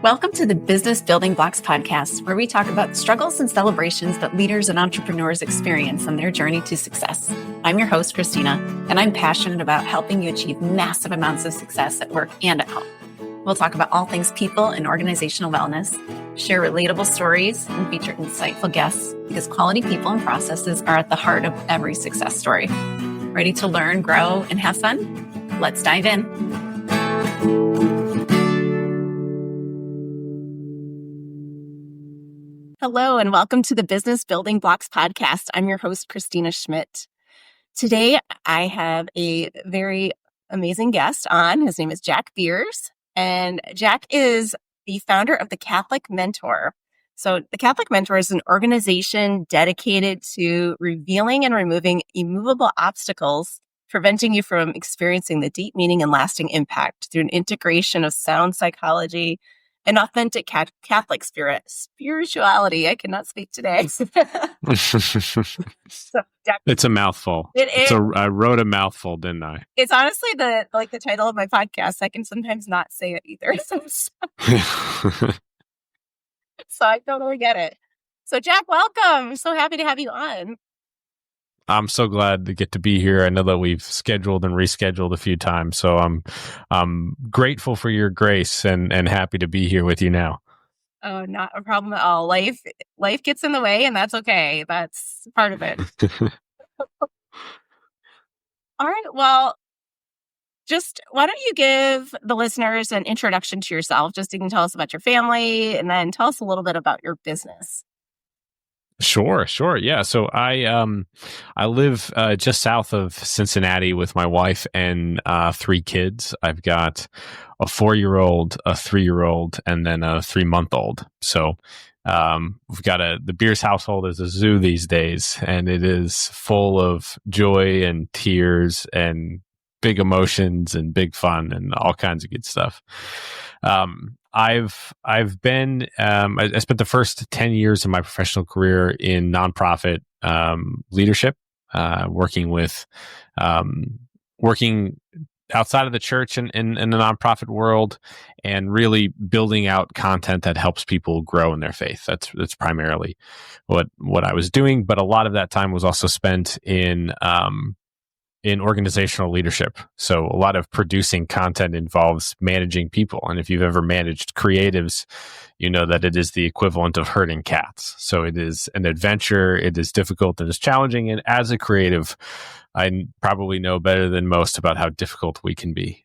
Welcome to the Business Building Blocks podcast, where we talk about struggles and celebrations that leaders and entrepreneurs experience on their journey to success. I'm your host, Kristina, and I'm passionate about helping you achieve massive amounts of success at work and at home. We'll talk about all things people and organizational wellness, share relatable stories, and feature insightful guests because quality people and processes are at the heart of every success story. Ready to learn, grow, and have fun? Let's dive in. Hello, and welcome to the Business Building Blocks podcast. I'm your host, Kristina Schmidt. Today, I have a very amazing guest on. His name is Jack Beers, and Jack is the founder of the Catholic Mentor. So the Catholic Mentor is an organization dedicated to revealing and removing immovable obstacles, preventing you from experiencing the deep meaning and lasting impact through an integration of sound psychology and authentic Catholic spirituality. I cannot speak today. So, it's a mouthful. I wrote a mouthful, didn't I? It's honestly the title of my podcast. I can sometimes not say it either. So I totally get it. So Jack, welcome. I'm so happy to have you on. I'm so glad to get to be here. I know that we've scheduled and rescheduled a few times, so I'm grateful for your grace and happy to be here with you now. Oh, not a problem at all. Life gets in the way, and that's okay. That's part of it. All right. Well, just why don't you give the listeners an introduction to yourself? Just you can tell us about your family, and then tell us a little bit about your business. Sure. Yeah. So I live just south of Cincinnati with my wife and 3 kids. I've got a 4-year-old, a 3-year-old, and then a 3-month-old. So we've got the Beers household is a zoo these days, and it is full of joy and tears and big emotions and big fun and all kinds of good stuff. I spent the first 10 years of my professional career in nonprofit leadership, working outside of the church and in the nonprofit world, and really building out content that helps people grow in their faith. That's primarily what I was doing. But a lot of that time was also spent in organizational leadership. So a lot of producing content involves managing people. And if you've ever managed creatives, you know that it is the equivalent of herding cats. So it is an adventure. It is difficult and it's challenging. And as a creative, I probably know better than most about how difficult we can be.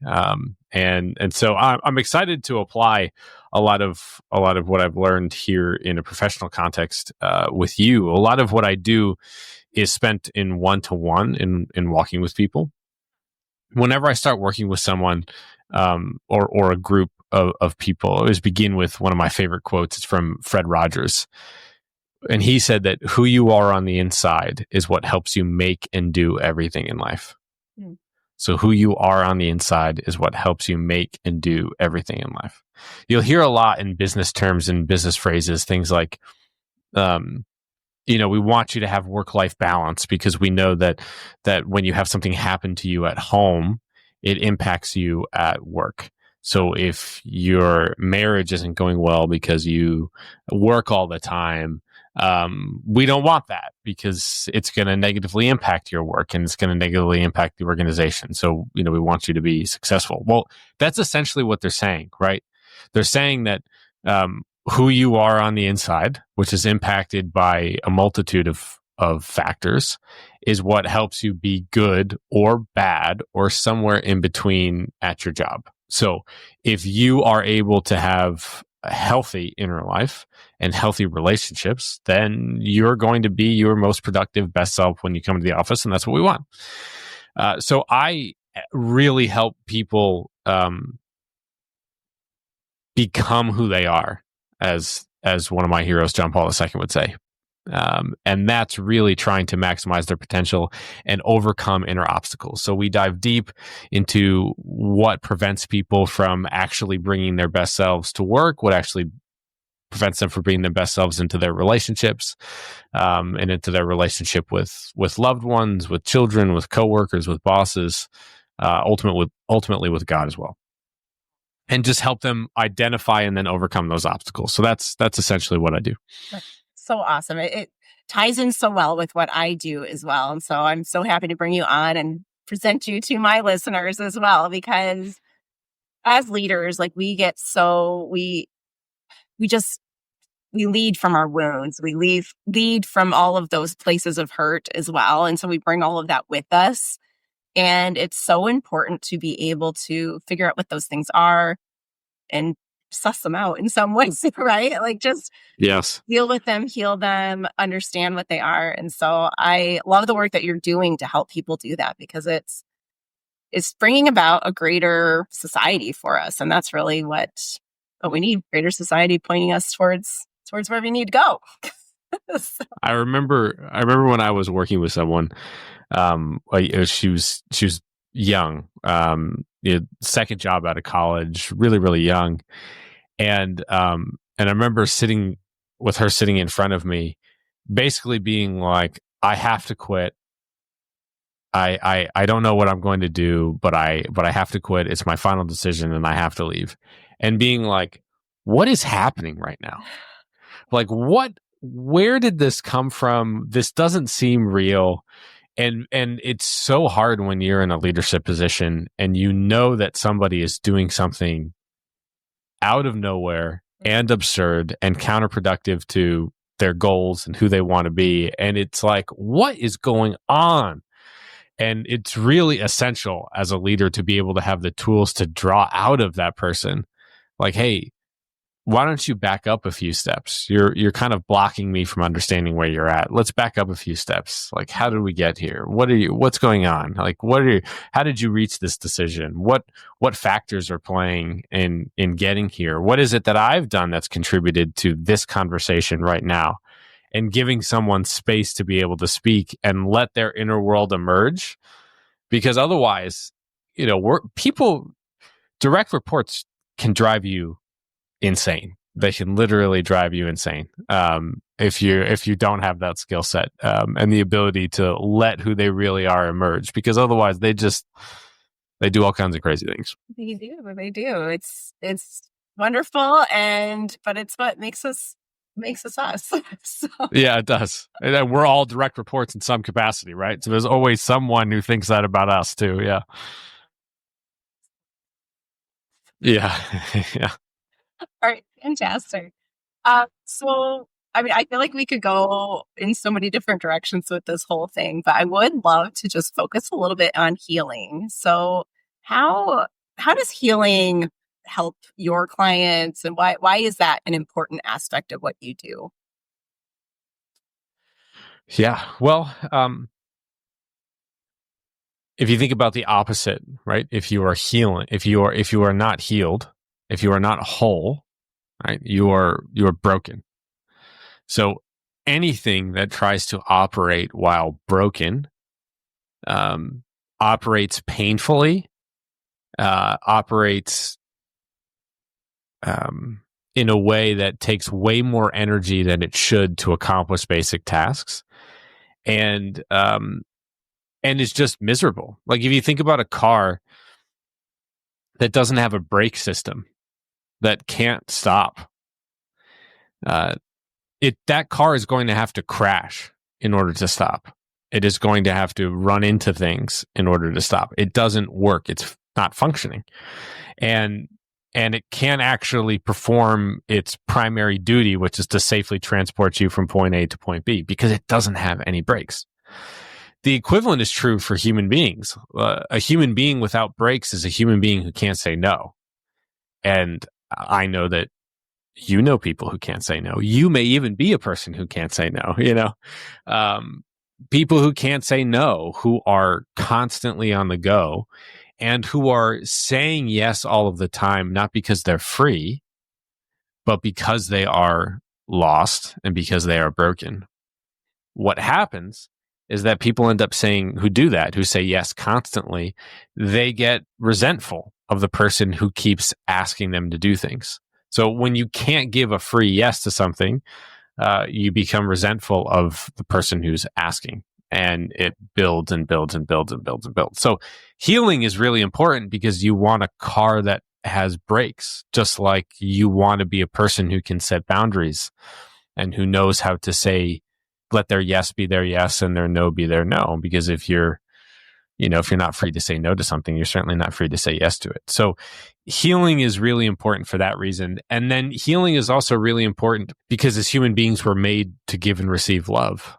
And so I'm excited to apply a lot of what I've learned here in a professional context with you. A lot of what I do is spent in one-to-one in walking with people. Whenever I start working with someone or a group of people, I always begin with one of my favorite quotes. It's from Fred Rogers. And he said that who you are on the inside is what helps you make and do everything in life. Mm. So who you are on the inside is what helps you make and do everything in life. You'll hear a lot in business terms and business phrases, things like, we want you to have work-life balance because we know that when you have something happen to you at home, it impacts you at work. So if your marriage isn't going well because you work all the time, we don't want that because it's going to negatively impact your work and it's going to negatively impact the organization. So, we want you to be successful. Well, that's essentially what they're saying, right? They're saying that who you are on the inside, which is impacted by a multitude of factors, is what helps you be good or bad or somewhere in between at your job. So if you are able to have a healthy inner life and healthy relationships, then you're going to be your most productive, best self when you come to the office, and that's what we want. So I really help people become who they are, as one of my heroes, John Paul II, would say. And that's really trying to maximize their potential and overcome inner obstacles. So we dive deep into what prevents people from actually bringing their best selves to work, what actually prevents them from bringing their best selves into their relationships, and into their relationship with loved ones, with children, with coworkers, with bosses, ultimately with God as well. and just help them identify and then overcome those obstacles. So that's essentially what I do. That's so awesome. It ties in so well with what I do as well. And so I'm so happy to bring you on and present you to my listeners as well, because as leaders, like we get so we just we lead from our wounds. We lead from all of those places of hurt as well. And so we bring all of that with us. And it's so important to be able to figure out what those things are and suss them out in some ways, right? Like just Yes. deal with them, heal them, understand what they are. And so I love the work that you're doing to help people do that, because it's bringing about a greater society for us. And that's really what we need, greater society pointing us towards where we need to go. So. I remember when I was working with someone, she was young, second job out of college, really, really young. And I remember sitting in front of me, basically being like, I have to quit. I don't know what I'm going to do, but I have to quit. It's my final decision and I have to leave. And being like, what is happening right now? Like, where did this come from? This doesn't seem real. And it's so hard when you're in a leadership position and you know that somebody is doing something out of nowhere and absurd and counterproductive to their goals and who they want to be. And it's like, what is going on? And it's really essential as a leader to be able to have the tools to draw out of that person. Like, hey, why don't you back up a few steps? You're kind of blocking me from understanding where you're at. Let's back up a few steps. Like, how did we get here? What's going on? Like, how did you reach this decision? What factors are playing in getting here? What is it that I've done that's contributed to this conversation right now? And giving someone space to be able to speak and let their inner world emerge. Because otherwise, direct reports can drive you insane. They can literally drive you insane if you don't have that skill set and the ability to let who they really are emerge. Because otherwise, they do all kinds of crazy things. They do. It's wonderful, but it's what makes us us. So. Yeah, it does. And we're all direct reports in some capacity, right? So there's always someone who thinks that about us too. Yeah. Yeah. Yeah. All right, fantastic. So, I mean, I feel like we could go in so many different directions with this whole thing, but I would love to just focus a little bit on healing. So, how does healing help your clients, and why is that an important aspect of what you do? Yeah. Well, if you think about the opposite, right? If you are healing, if you are not healed, if you are not whole, right, you are broken. So anything that tries to operate while broken operates painfully, operates in a way that takes way more energy than it should to accomplish basic tasks, and it's just miserable. Like if you think about a car that doesn't have a brake system, that can't stop, that car is going to have to crash in order to stop. It is going to have to run into things in order to stop. It doesn't work. It's not functioning. And it can't actually perform its primary duty, which is to safely transport you from point A to point B, because it doesn't have any brakes. The equivalent is true for human beings. A human being without brakes is a human being who can't say no. And I know that you know people who can't say no. You may even be a person who can't say no, people who can't say no, who are constantly on the go and who are saying yes all of the time, not because they're free, but because they are lost and because they are broken. What happens is that people end up who do that, who say yes constantly, they get resentful of the person who keeps asking them to do things. So when you can't give a free yes to something, you become resentful of the person who's asking, and it builds and builds and builds and builds and builds. So healing is really important because you want a car that has breaks, just like you want to be a person who can set boundaries and who knows how to say, let their yes be their yes and their no be their no. Because if you're not free to say no to something, you're certainly not free to say yes to it. So healing is really important for that reason. And then healing is also really important because as human beings, we're made to give and receive love.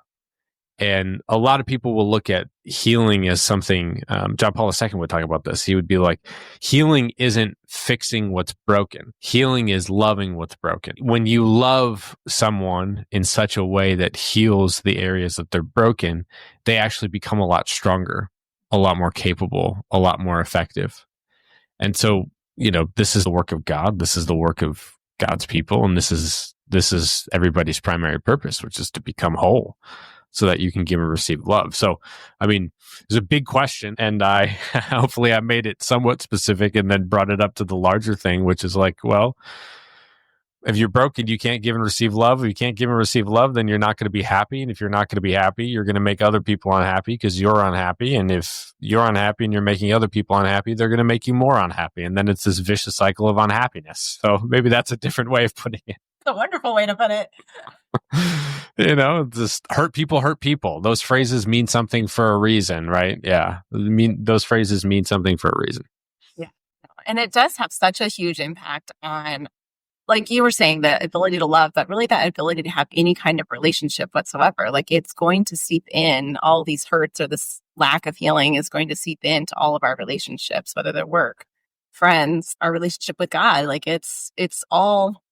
And a lot of people will look at healing as something, John Paul II would talk about this. He would be like, healing isn't fixing what's broken. Healing is loving what's broken. When you love someone in such a way that heals the areas that they're broken, they actually become a lot stronger, a lot more capable, a lot more effective. And so, this is the work of God. This is the work of God's people. And this is everybody's primary purpose, which is to become whole, so that you can give and receive love. So, it's a big question, and I hopefully I made it somewhat specific and then brought it up to the larger thing, which is like, well, if you're broken, you can't give and receive love. If you can't give and receive love, then you're not going to be happy. And if you're not going to be happy, you're going to make other people unhappy because you're unhappy. And if you're unhappy and you're making other people unhappy, they're going to make you more unhappy. And then it's this vicious cycle of unhappiness. So maybe that's a different way of putting it. It's a wonderful way to put it. Just hurt people. Those phrases mean something for a reason, right? Yeah. Those phrases mean something for a reason. Yeah. And it does have such a huge impact on, like you were saying, the ability to love, but really that ability to have any kind of relationship whatsoever. Like it's going to seep in, all these hurts or this lack of healing is going to seep into all of our relationships, whether they're work, friends, our relationship with God. Like it's all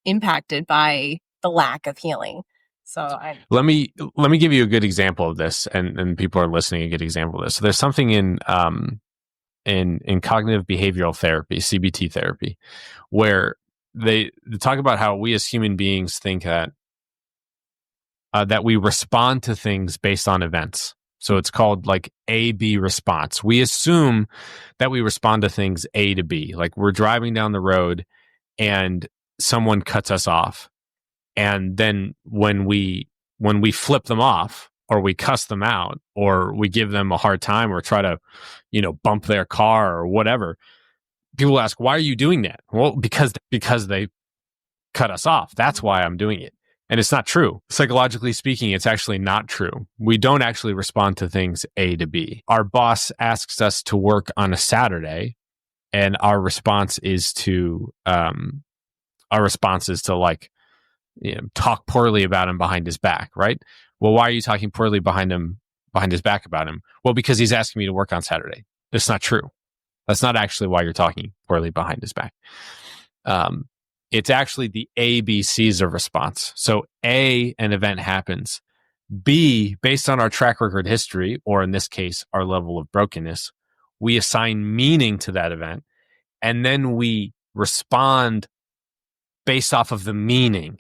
impacted by the lack of healing. So let me give you a good example of this, and people are listening, a good example of this. So there's something in cognitive behavioral therapy, CBT therapy, where they talk about how we as human beings think that we respond to things based on events. So it's called like A-B response. We assume that we respond to things A to B. Like we're driving down the road and someone cuts us off. And then when we flip them off or we cuss them out or we give them a hard time or try to, bump their car or whatever, people ask, why are you doing that? Well, because they cut us off. That's why I'm doing it. And it's not true. Psychologically speaking, it's actually not true. We don't actually respond to things A to B. Our boss asks us to work on a Saturday, and our response is to like, talk poorly about him behind his back, right? Well, why are you talking poorly behind his back about him? Well, because he's asking me to work on Saturday. It's not true. That's not actually why you're talking poorly behind his back. It's actually the ABCs of response. So A, an event happens. B, based on our track record history, or in this case, our level of brokenness, we assign meaning to that event. And then we respond based off of the meaning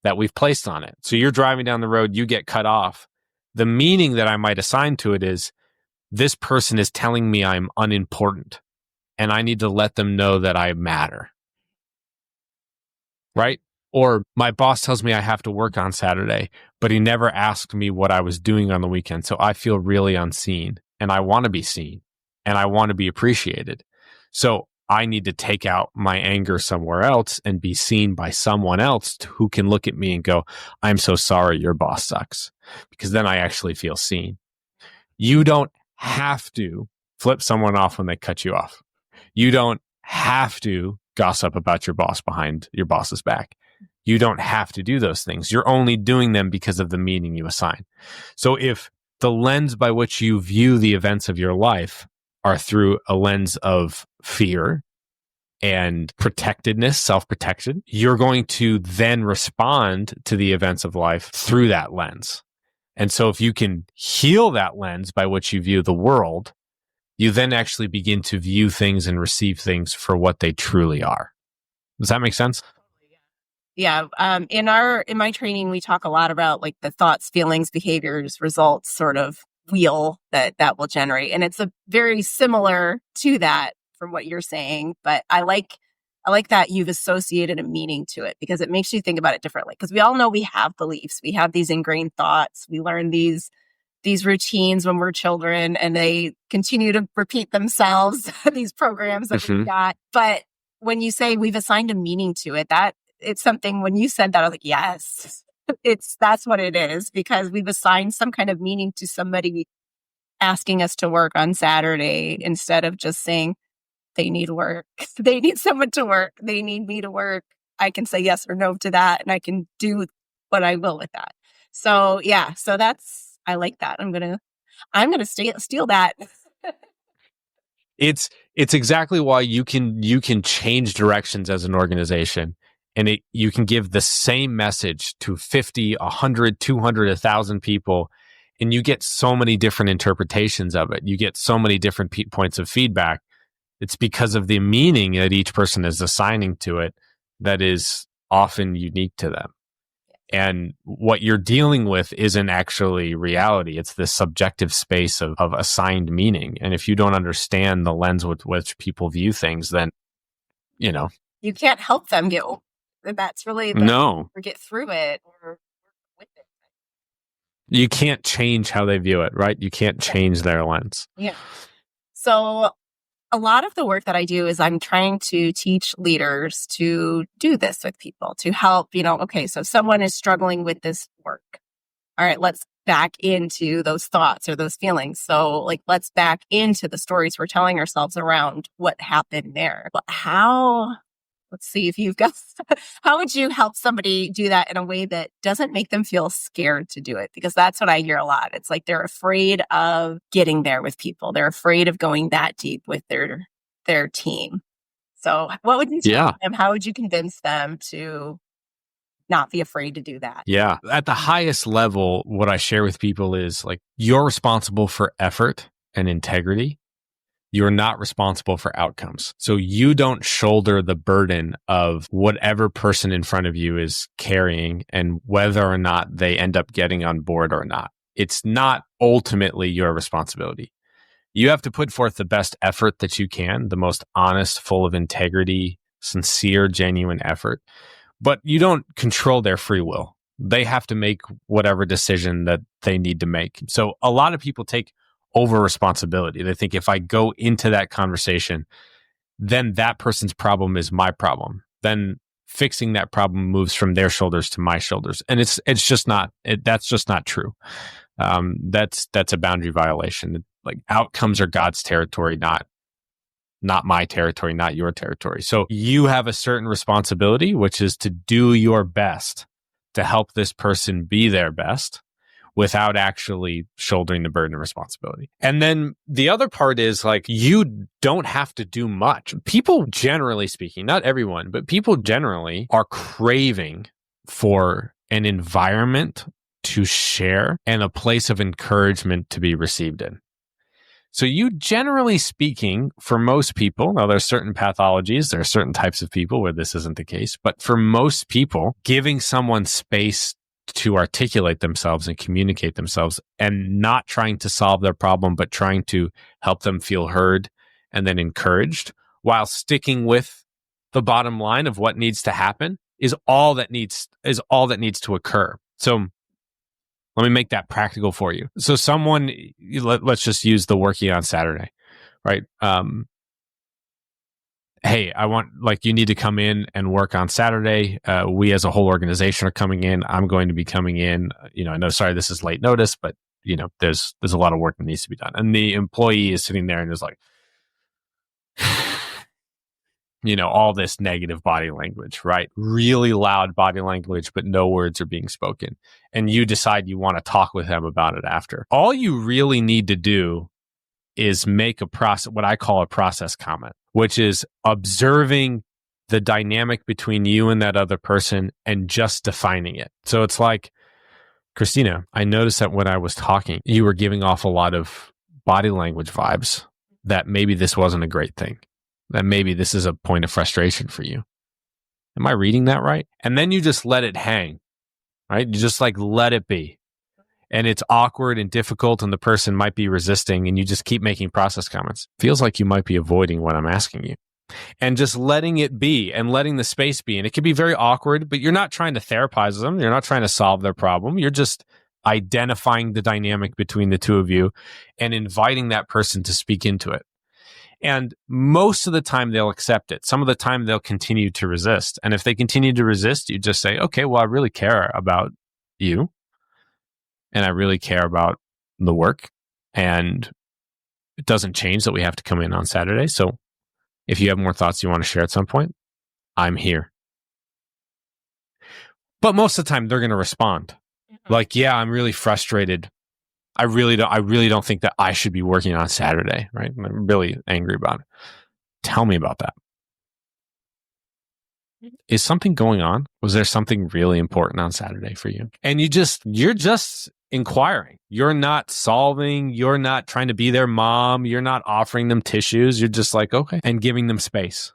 that we've placed on it. So you're driving down the road, you get cut off. The meaning that I might assign to it is, this person is telling me I'm unimportant and I need to let them know that I matter. Right? Or my boss tells me I have to work on Saturday, but he never asked me what I was doing on the weekend. So I feel really unseen and I want to be seen and I want to be appreciated. So I need to take out my anger somewhere else and be seen by someone else who can look at me and go, I'm so sorry, your boss sucks. Because then I actually feel seen. You don't have to flip someone off when they cut you off. You don't have to gossip about your boss behind your boss's back. You don't have to do those things. You're only doing them because of the meaning you assign. So if the lens by which you view the events of your life are through a lens of fear and protectedness, self-protection, you're going to then respond to the events of life through that lens. And so if you can heal that lens by which you view the world, you then actually begin to view things and receive things for what they truly are. Does that make sense? Yeah. In my training, we talk a lot about like the thoughts, feelings, behaviors, results sort of wheel that will generate. And it's a very similar to that from what you're saying, but I like that you've associated a meaning to it because it makes you think about it differently. Because we all know we have beliefs, we have these ingrained thoughts, we learn these routines when we're children and they continue to repeat themselves, these programs that we've got. But when you say we've assigned a meaning to it, that it's something, when you said that, I was like, yes, that's what it is, because we've assigned some kind of meaning to somebody asking us to work on Saturday instead of just saying they need work. They need someone to work. They need me to work. I can say yes or no to that, and I can do what I will with that. So yeah, so I like that. I'm gonna steal that. It's exactly why you can change directions as an organization, and you can give the same message to 50, 100, 200, 1,000 people, and you get so many different interpretations of it. You get so many different points of feedback. It's because of the meaning that each person is assigning to it that is often unique to them. And what you're dealing with isn't actually reality. It's this subjective space of assigned meaning. And if you don't understand the lens with which people view things, then, you can't help them that's really no, or get through it or with it. you can't change how they view it, right? You can't change their lens. Yeah. So a lot of the work that I do is I'm trying to teach leaders to do this with people, to help, okay, so someone is struggling with this work. All right, let's back into those thoughts or those feelings. So let's back into the stories we're telling ourselves around what happened there. But let's see if you've got, how would you help somebody do that in a way that doesn't make them feel scared to do it? Because that's what I hear a lot. It's like they're afraid of getting there with people. They're afraid of going that deep with their team. So what would you tell them? How would you convince them to not be afraid to do that? Yeah. At the highest level, what I share with people is you're responsible for effort and integrity. You're not responsible for outcomes. So you don't shoulder the burden of whatever person in front of you is carrying and whether or not they end up getting on board or not. It's not ultimately your responsibility. You have to put forth the best effort that you can, the most honest, full of integrity, sincere, genuine effort. But you don't control their free will. They have to make whatever decision that they need to make. So a lot of people take over responsibility. They think if I go into that conversation, then that person's problem is my problem. Then fixing that problem moves from their shoulders to my shoulders. And it's just not, that's just not true. That's a boundary violation. Outcomes are God's territory, not my territory, not your territory. So you have a certain responsibility, which is to do your best to help this person be their best without actually shouldering the burden of responsibility. And then the other part is you don't have to do much. People generally speaking, not everyone, but people generally are craving for an environment to share and a place of encouragement to be received in. So you, generally speaking, for most people, now there's certain pathologies, there are certain types of people where this isn't the case, but for most people, giving someone space to articulate themselves and communicate themselves and not trying to solve their problem, but trying to help them feel heard and then encouraged while sticking with the bottom line of what needs to happen is all that needs to occur. So let me make that practical for you. So let's just use the working on Saturday, right? Hey, I want, you need to come in and work on Saturday. We as a whole organization are coming in. I'm going to be coming in. I know, sorry, this is late notice, but there's a lot of work that needs to be done. And the employee is sitting there and is all this negative body language, right? Really loud body language, but no words are being spoken. And you decide you want to talk with them about it after. All you really need to do is make what I call a process comment, which is observing the dynamic between you and that other person and just defining it. So it's Kristina, I noticed that when I was talking, you were giving off a lot of body language vibes that maybe this wasn't a great thing. That maybe this is a point of frustration for you. Am I reading that right? And then you just let it hang, right? You just let it be. And it's awkward and difficult and the person might be resisting and you just keep making process comments. Feels like you might be avoiding what I'm asking you. And just letting it be and letting the space be. And it can be very awkward, but you're not trying to therapize them. You're not trying to solve their problem. You're just identifying the dynamic between the two of you and inviting that person to speak into it. And most of the time they'll accept it. Some of the time they'll continue to resist. And if they continue to resist, you just say, okay, well, I really care about you. And I really care about the work. And it doesn't change that we have to come in on Saturday. So if you have more thoughts you want to share at some point, I'm here. But most of the time they're going to respond. Like, yeah, I'm really frustrated. I really don't think that I should be working on Saturday, right? I'm really angry about it. Tell me about that. Is something going on? Was there something really important on Saturday for you? And you're just inquiring. You're not solving. You're not trying to be their mom. You're not offering them tissues. You're just like, okay, and giving them space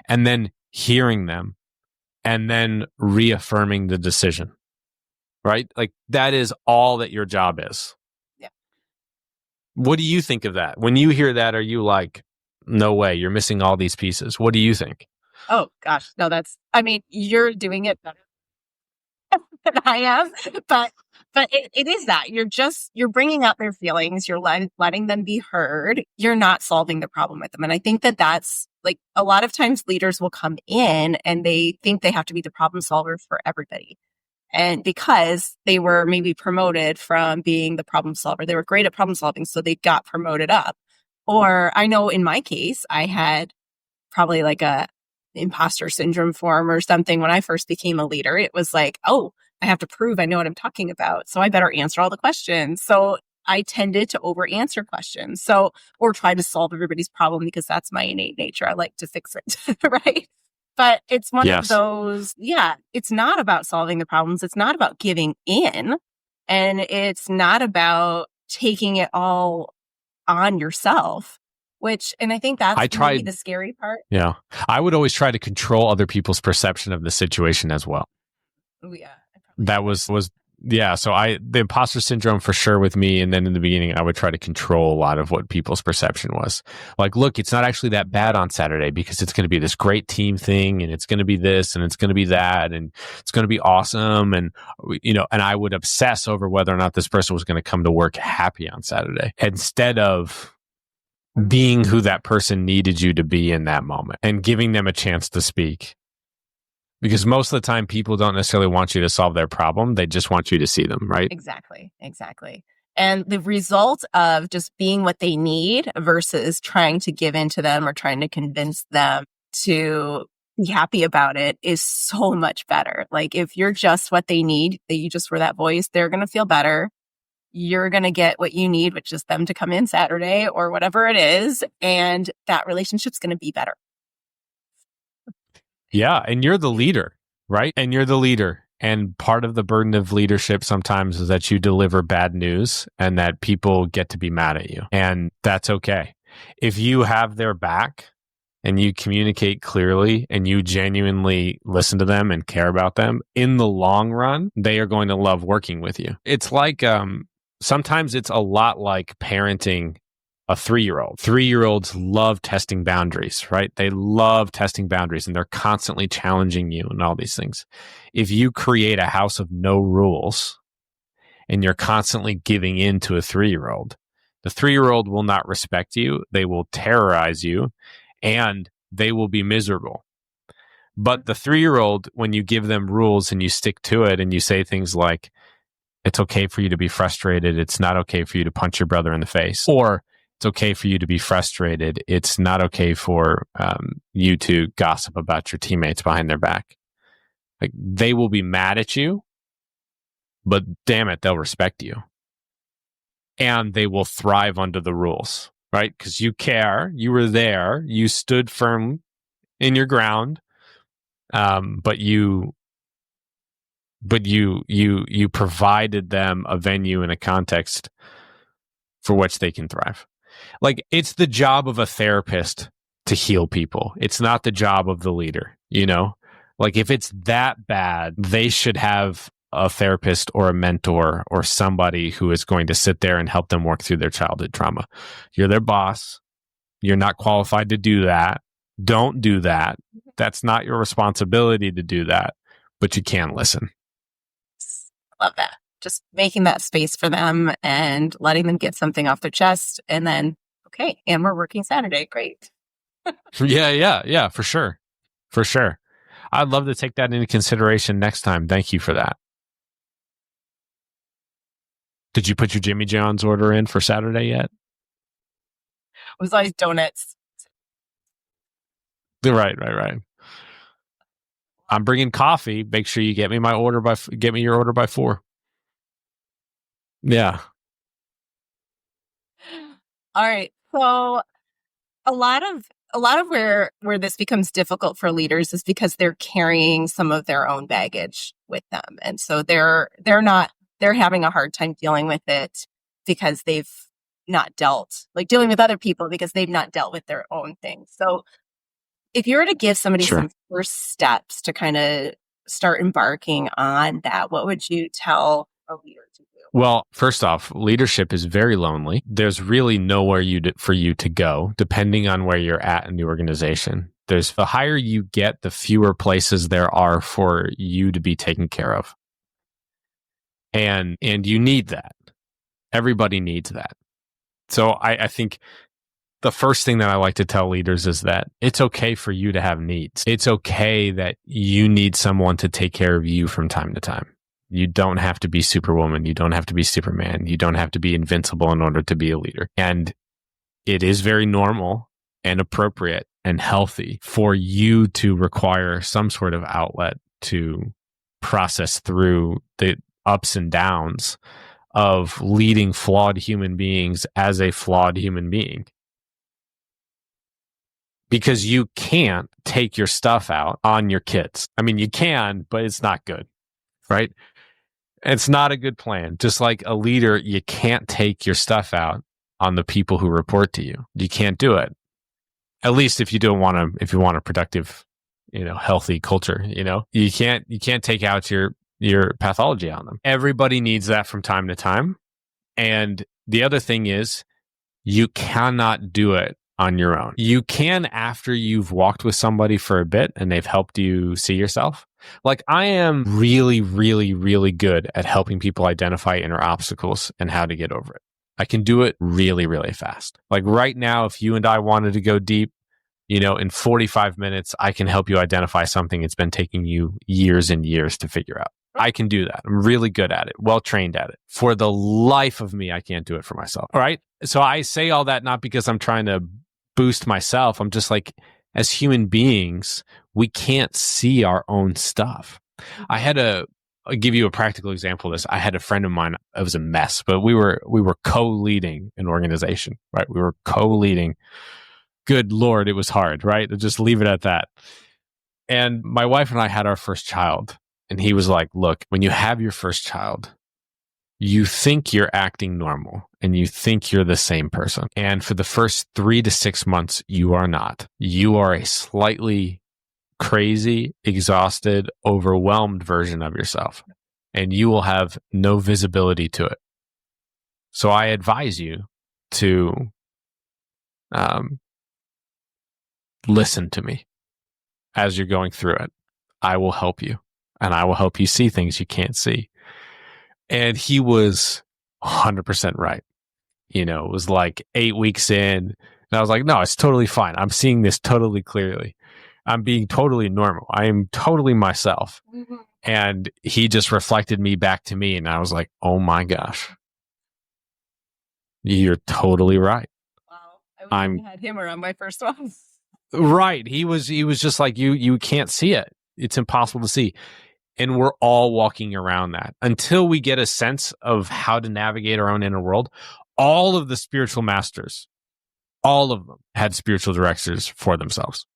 and then hearing them and then reaffirming the decision, right? Like that is all that your job is. Yeah. What do you think of that? When you hear that, are you like, no way, you're missing all these pieces? What do you think? Oh gosh, no, you're doing it better than I am, but it is that you're bringing out their feelings, you're letting them be heard. You're not solving the problem with them. And I think that that's like a lot of times leaders will come in and they think they have to be the problem solver for everybody. And because they were maybe promoted from being the problem solver, they were great at problem solving, so they got promoted up. Or I know in my case, I had probably like a imposter syndrome form or something when I first became a leader. It was like, oh, I have to prove I know what I'm talking about, so I better answer all the questions. So I tended to over answer questions. Or try to solve everybody's problem because that's my innate nature. I like to fix it, right? But it's one of those, it's not about solving the problems. It's not about giving in. And it's not about taking it all on yourself, and I think that's maybe the scary part. Yeah. I would always try to control other people's perception of the situation as well. Oh, yeah. That was yeah. So the imposter syndrome for sure with me. And then in the beginning, I would try to control a lot of what people's perception was. Like, look, it's not actually that bad on Saturday because it's going to be this great team thing and it's going to be this and it's going to be that and it's going to be awesome. And, and I would obsess over whether or not this person was going to come to work happy on Saturday instead of being who that person needed you to be in that moment and giving them a chance to speak. Because most of the time, people don't necessarily want you to solve their problem. They just want you to see them, right? Exactly. And the result of just being what they need versus trying to give in to them or trying to convince them to be happy about it is so much better. Like if you're just what they need, that you just were that voice, they're going to feel better. You're going to get what you need, which is them to come in Saturday or whatever it is. And that relationship's going to be better. Yeah. And you're the leader, right? And you're the leader. And part of the burden of leadership sometimes is that you deliver bad news and that people get to be mad at you. And that's okay. If you have their back and you communicate clearly and you genuinely listen to them and care about them, in the long run, they are going to love working with you. It's like, sometimes it's a lot like parenting a 3-year-old. 3-year-olds love testing boundaries, right? They love testing boundaries and they're constantly challenging you and all these things. If you create a house of no rules and you're constantly giving in to a 3-year-old, the 3-year-old will not respect you. They will terrorize you and they will be miserable. But the 3-year-old, when you give them rules and you stick to it and you say things like, it's okay for you to be frustrated. It's not okay for you to punch your brother in the face. Or it's okay for you to be frustrated. It's not okay for you to gossip about your teammates behind their back. Like they will be mad at you, but damn it, they'll respect you. And they will thrive under the rules, right? Because you care. You were there. You stood firm in your ground. But you provided them a venue and a context for which they can thrive. Like it's the job of a therapist to heal people. It's not the job of the leader, Like if it's that bad, they should have a therapist or a mentor or somebody who is going to sit there and help them work through their childhood trauma. You're their boss. You're not qualified to do that. Don't do that. That's not your responsibility to do that, but you can listen. Love that. Just making that space for them and letting them get something off their chest and then Okay. And we're working Saturday. Great. Yeah, for sure. For sure. I'd love to take that into consideration next time. Thank you for that. Did you put your Jimmy John's order in for Saturday yet? It was always donuts. Right. I'm bringing coffee. Make sure you get me your order by 4. Yeah. All right. So a lot of where this becomes difficult for leaders is because they're carrying some of their own baggage with them. And so they're having a hard time dealing with it because they've not dealing with other people because they've not dealt with their own things. So if you were to give somebody Sure. some first steps to kind of start embarking on that, what would you tell a leader to do? Well, first off, leadership is very lonely. There's really nowhere for you to go, depending on where you're at in the organization. The higher you get, the fewer places there are for you to be taken care of. And you need that. Everybody needs that. So I think the first thing that I like to tell leaders is that it's okay for you to have needs. It's okay that you need someone to take care of you from time to time. You don't have to be Superwoman. You don't have to be Superman. You don't have to be invincible in order to be a leader. And it is very normal and appropriate and healthy for you to require some sort of outlet to process through the ups and downs of leading flawed human beings as a flawed human being. Because you can't take your stuff out on your kids. I mean, you can, but it's not good, right? It's not a good plan. Just like a leader, you can't take your stuff out on the people who report to you. You can't do it. At least if you want a productive, healthy culture, you can't take out your pathology on them. Everybody needs that from time to time. And the other thing is you cannot do it on your own. You can after you've walked with somebody for a bit and they've helped you see yourself. Like I am really, really, really good at helping people identify inner obstacles and how to get over it. I can do it really, really fast. Like right now, if you and I wanted to go deep, in 45 minutes, I can help you identify something it's been taking you years and years to figure out. I can do that. I'm really good at it, well trained at it. For the life of me, I can't do it for myself. All right. So I say all that not because I'm trying to boost myself. I'm just like, as human beings, we can't see our own stuff. I'll give you a practical example of this. I had a friend of mine. It was a mess, but we were co-leading an organization, right? We were co-leading. Good Lord, it was hard, right? Just leave it at that. And my wife and I had our first child. And he was like, look, when you have your first child, you think you're acting normal and you think you're the same person. And for the first 3 to 6 months, you are not. You are a slightly crazy, exhausted, overwhelmed version of yourself. And you will have no visibility to it. So I advise you to listen to me as you're going through it. I will help you. And I will help you see things you can't see. And he was 100% right. It was like 8 weeks in. And I was like, no, it's totally fine. I'm seeing this totally clearly. I'm being totally normal. I am totally myself. Mm-hmm. And he just reflected me back to me. And I was like, oh my gosh, you're totally right. Wow. I wouldn't have had him around my first one. Right. He was just like, you can't see it. It's impossible to see. And we're all walking around that until we get a sense of how to navigate our own inner world. All of the spiritual masters, all of them had spiritual directors for themselves.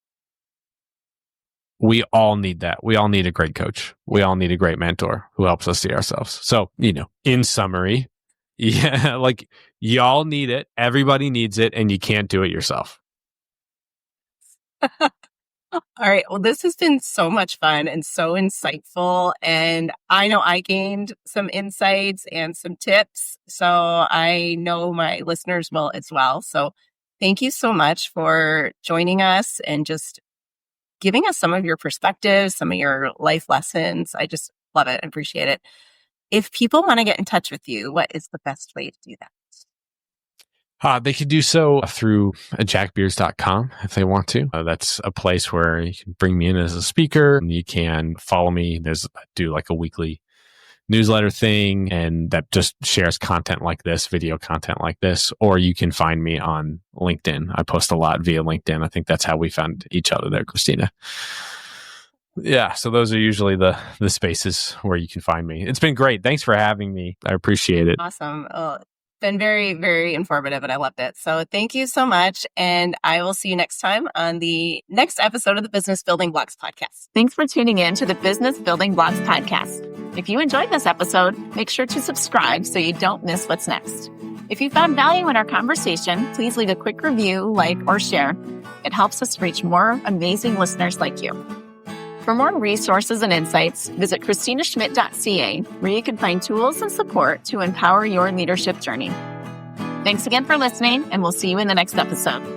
We all need that. We all need a great coach. We all need a great mentor who helps us see ourselves. So, in summary, yeah, like y'all need it. Everybody needs it, and you can't do it yourself. All right. Well, this has been so much fun and so insightful. And I know I gained some insights and some tips. So I know my listeners will as well. So thank you so much for joining us and just giving us some of your perspectives, some of your life lessons. I just love it and appreciate it. If people want to get in touch with you, what is the best way to do that? They could do so through jackbeers.com if they want to. That's a place where you can bring me in as a speaker. And you can follow me. I do like a weekly newsletter thing, and that just shares content like this, video content like this. Or you can find me on LinkedIn. I post a lot via LinkedIn. I think that's how we found each other there, Kristina. Yeah, so those are usually the spaces where you can find me. It's been great. Thanks for having me. I appreciate it. Awesome. Been very, very informative, and I loved it. So thank you so much. And I will see you next time on the next episode of the Business Building Blocks podcast. Thanks for tuning in to the Business Building Blocks podcast. If you enjoyed this episode, make sure to subscribe so you don't miss what's next. If you found value in our conversation, please leave a quick review, like, or share. It helps us reach more amazing listeners like you. For more resources and insights, visit KristinaSchmidt.ca, where you can find tools and support to empower your leadership journey. Thanks again for listening, and we'll see you in the next episode.